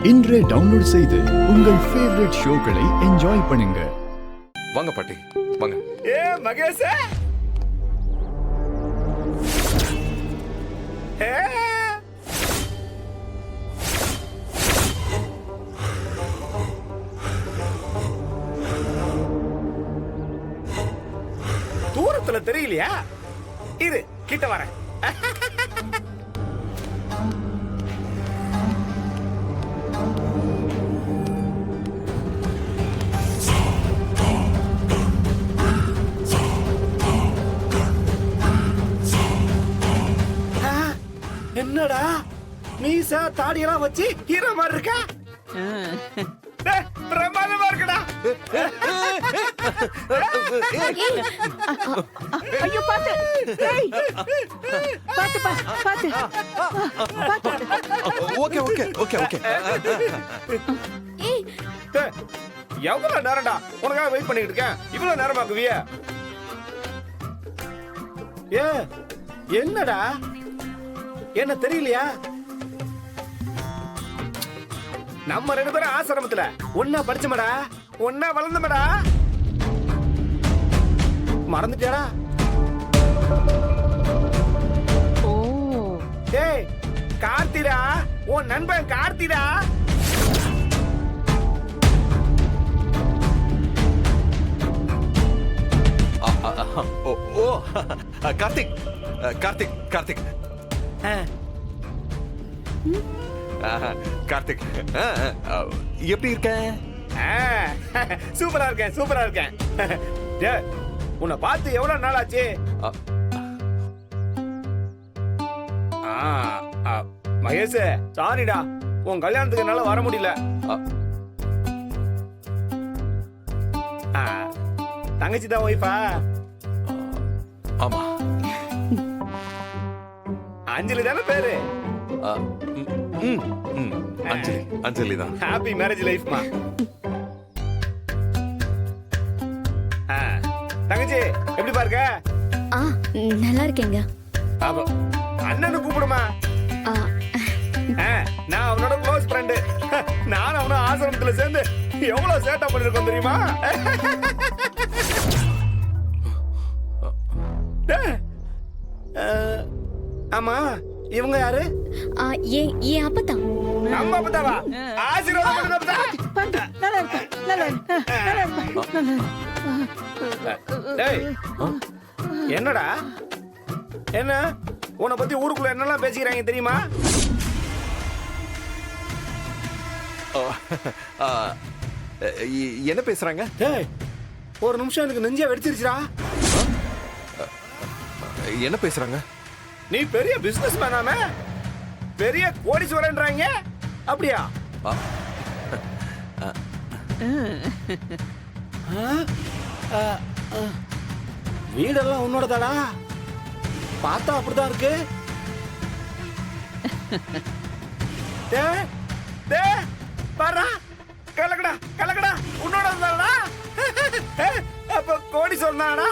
இன்றே டவுன்லோட் செய்து உங்கள் ஃபேவரட் ஷோக்களை என்ஜாய் பண்ணுங்க. வாங்க பாட்டி வாங்க. ஏ மகேஷ், தூரத்துல தெரியலையா? இரு கிட்ட வரேன். என்னடா மீசா தாடியெல்லாம் வச்சு ஹீரோ மாதிரி இருக்க? பிரமாதமா இருக்குடா. ஐயோ பாத்து, ஏய் பாத்து பாத்து பாத்து. Okay okay okay okay. ஏய் எவ்வளவு நேரம்டா உனக்காக வெயிட் பண்ணிட்டு இருக்கேன். இவ்வளவு நேரமாக்குவிய? ஏ என்னடா, என்ன தெரியலையா? நம்ம ரெண்டு பேரும் ஆசிரமத்துல ஒன்னா படிச்சமடா, ஒன்னா வளர்ந்தமடா. மறந்துட்டியாடா? ஓ டேய் கார்த்திடா, உன் நண்பன் கார்த்திடா. ஓ ஓ கார்த்திக் கார்த்திக் கார்த்திக் கார்த்திக் எப்படி இருக்க? சூப்பரா இருக்கேன் சூப்பரா இருக்கேன். டேய் உன்னை பார்த்து எவ்வளவு நாள் ஆச்சு? மகேஷ் சாரிடா, உன் கல்யாணத்துக்கு என்னால வர முடியல. தங்கச்சி தான் ஒய்ஃபா? ஆமா. அஞ்சலி தானே பேரு? அஞ்சலி அஞ்சலி தான். ஹாப்பி மேரேஜ் லைஃப்மா. தங்கச்சி எப்படி பாருங்க? நல்லா இருக்கேங்க. அண்ணனு கூப்பிடுமா? நான் அவனோட க்ளோஸ் ஃப்ரெண்டு. நான் அவன ஆசிரமத்துல சேர்ந்து எவ்வளவு சேட்டா பண்ணிருக்கோம் தெரியுமா? ஆமா இவங்க யாரு? ஏன் அப்பதான். நம்ம அப்பதாவா? ஆசீர்வாதம் பண்ணுங்க அப்பதா. பாத்து நல்லா இருக்கு நல்லா இருக்கு நல்லா இருக்கு. டேய் என்னடா, என்ன உன்னை பத்தி ஊருக்குள்ள என்னெல்லாம் பேசிக்கிறாங்க தெரியுமா? என்ன பேசுறாங்க? டேய் ஒரு நிமிஷம் எனக்கு நெஞ்சே வெடிச்சிருச்சுடா. என்ன பேசுறாங்க? நீ பெரிய பிசினஸ் மேனாமே, பெரிய கோடீஸ்வரன்றாங்க. அப்படியா? வீடெல்லாம் உன்னோடதாடா? பார்த்தா அப்படிதான் இருக்கு. பாரா கலக்கடா கலக்கடா உன்னோட இருந்தாடா. அப்ப கோடி சொன்னாடா.